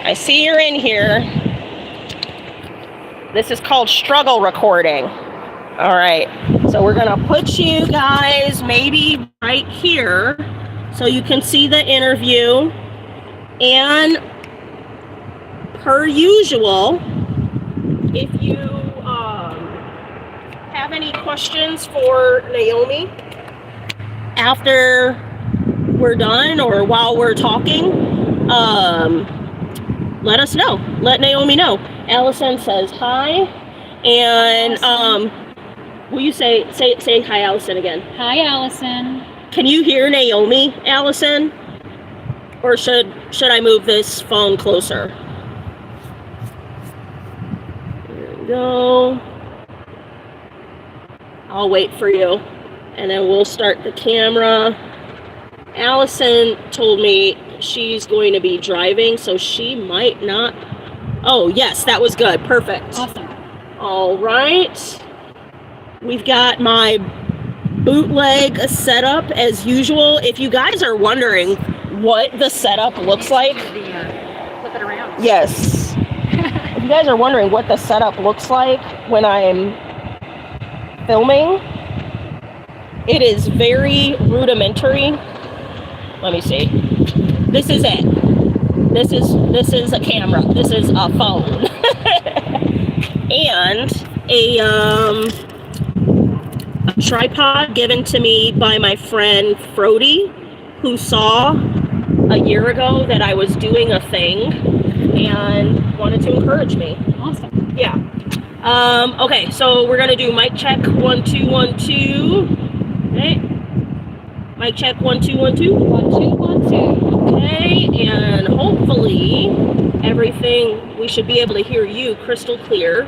I see you're in here. This is called struggle recording. All right. So we're going to put you guys maybe right here so you can see the interview. And per usual, if you have any questions for Naomi after we're done or while we're talking, let us know. Let Naomi know. Allison says hi. And will you say hi, Allison, again? Hi, Allison. Can you hear Naomi, Allison? Or should I move this phone closer? There we go. I'll wait for you, and then we'll start the camera. Allison told me she's going to be driving, so she might not. Oh, yes, that was good. Perfect. Awesome. All right. We've got my bootleg setup as usual. If you guys are wondering what the setup looks like. Flip it around. Yes. If you guys are wondering what the setup looks like when I'm filming, it is very rudimentary. Let me see. This is it. This is a camera. This is a phone. And a tripod given to me by my friend Frody, who saw a year ago that I was doing a thing and wanted to encourage me. Awesome. Yeah. Okay, so we're gonna do mic check 1 2 1 2. Okay. Mic check 1 2 1 2. 1 2 1 2. Okay, and hopefully everything, we should be able to hear you crystal clear.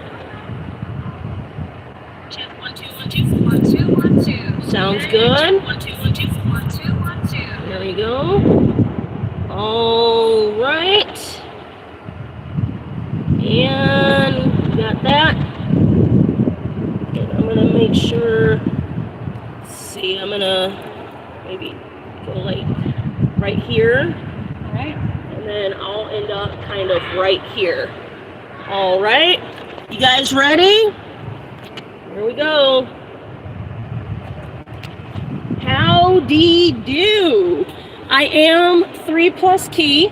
Check 1 2 1 2 1 2 1 2. Sounds good. 1 2 1 2 1 2 1 2. There we go. All right. And got that. And I'm gonna make sure. Let's see, I'm gonna maybe go like right here. All right. And then I'll end up kind of right here. All right. You guys ready? Here we go. Howdy do. I am 3+Kei.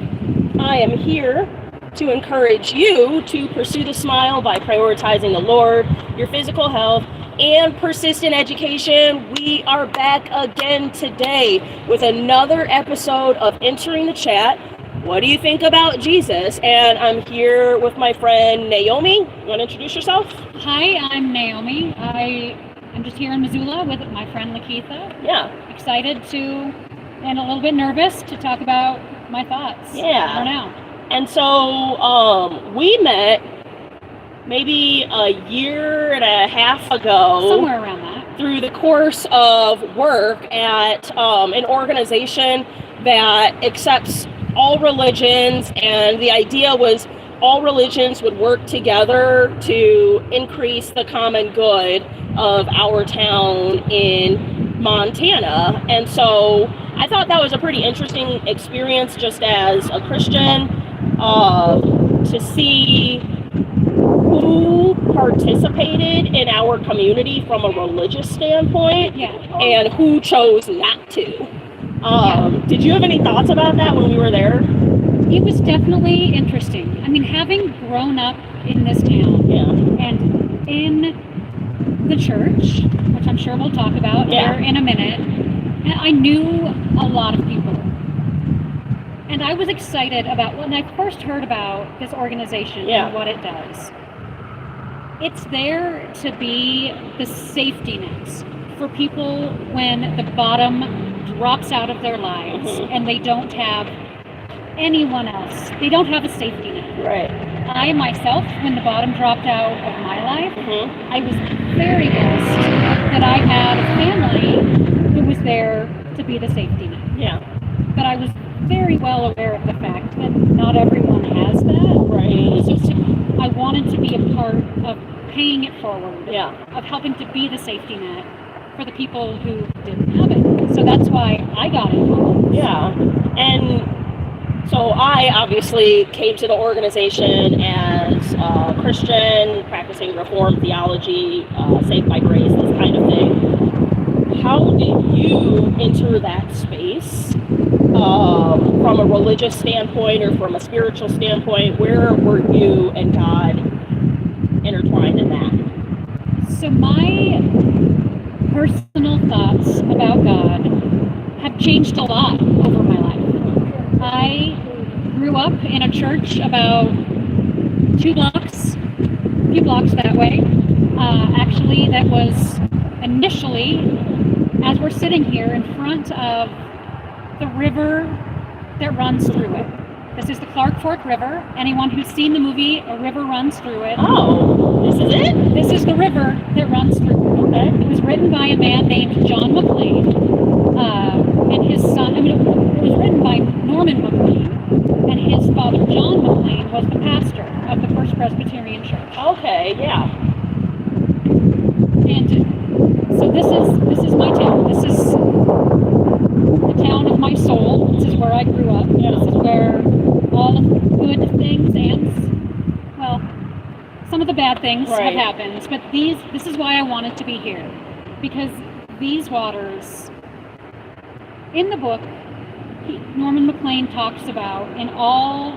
I am here to encourage you to pursue the smile by prioritizing the Lord, your physical health, and persistent education. We are back again today with another episode of Entering the Chat. What do you think about Jesus? And I'm here with my friend Naomi. You want to introduce yourself? Hi, I'm Naomi. I'm just here in Missoula with my friend Lakeitha. Yeah. Excited to, and a little bit nervous to talk about my thoughts. Yeah. I don't know. And so we met maybe a year and a half ago. Somewhere around that. Through the course of work at an organization that accepts all religions, and the idea was all religions would work together to increase the common good of our town in Montana. And so I thought that was a pretty interesting experience just as a Christian, to see who participated in our community from a religious standpoint, Yeah. and who chose not to. Did you have any thoughts about that when we were there? It was definitely interesting. I mean, having grown up in this town, Yeah. and in the church, which I'm sure we'll talk about Yeah. here in a minute, I knew a lot of people. And I was excited about, when I first heard about this organization Yeah. and what it does. It's there to be the safety nets for people when the bottom drops out of their lives, Mhm. and they don't have anyone else. They don't have a safety net. Right. I myself, when the bottom dropped out of my life, Mhm. I was very blessed that I had a family who was there to be the safety net. Yeah. But I was very well aware of the fact that not everyone has that. Right. So I wanted to be a part of paying it forward, Yeah. of helping to be the safety net for the people who didn't have it. So that's why I got involved. Yeah. And So I obviously came to the organization as a Christian, practicing Reformed theology, saved by grace, this kind of thing. How did you enter that space from a religious standpoint or from a spiritual standpoint? Where were you and God intertwined in that? So my personal thoughts about God have changed a lot over my life. I grew up in a church about a few blocks that way. Actually, that was initially, as we're sitting here, in front of the river that runs through it. This is the Clark Fork River. Anyone who's seen the movie A River Runs Through It. Oh, this is it? This is the river that runs through it. Okay. It was written by a man named John McLean, and his son, it was written by Norman McLean, and his father, John McLean, was the pastor of the First Presbyterian Church. Okay, yeah. And so this is my town. This is the town of my soul. This is where I grew up. Yeah. This is where all of the good things and, well, some of the bad things have happened. But this is why I wanted to be here. Because these waters, in the book, Norman McLean talks about in all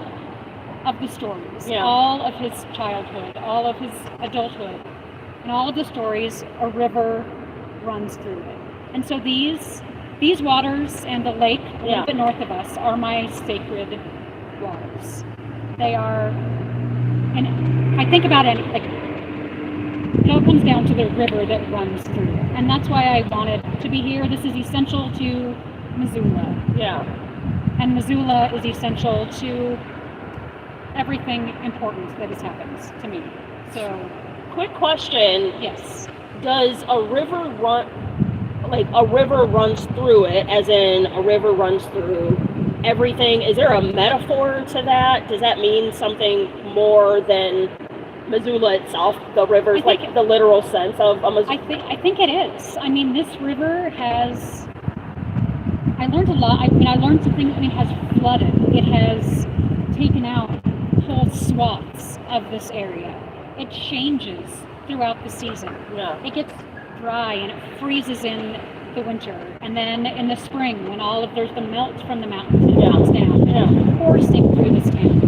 of the stories, all of his childhood, all of his adulthood, in all of the stories, a river runs through it. And so these waters and the lake a little bit north of us are my sacred waters. They are, and I think about it, like, it all comes down to the river that runs through it. And that's why I wanted to be here. This is essential to Missoula. Yeah. And Missoula is essential to everything important that has happened to me. So, quick question. Yes. Does a river run, like a river runs through it, as in a river runs through everything? Is there a metaphor to that? Does that mean something more than Missoula itself, the river's like the literal sense of a Missoula? I think it is. I mean, this river has, I learned a lot. I learned something. It has flooded. It has taken out whole swaths of this area. It changes throughout the season. Yeah. It gets dry and it freezes in the winter, and then in the spring when there's the melt from the mountains, it comes down and it's coursing through this town.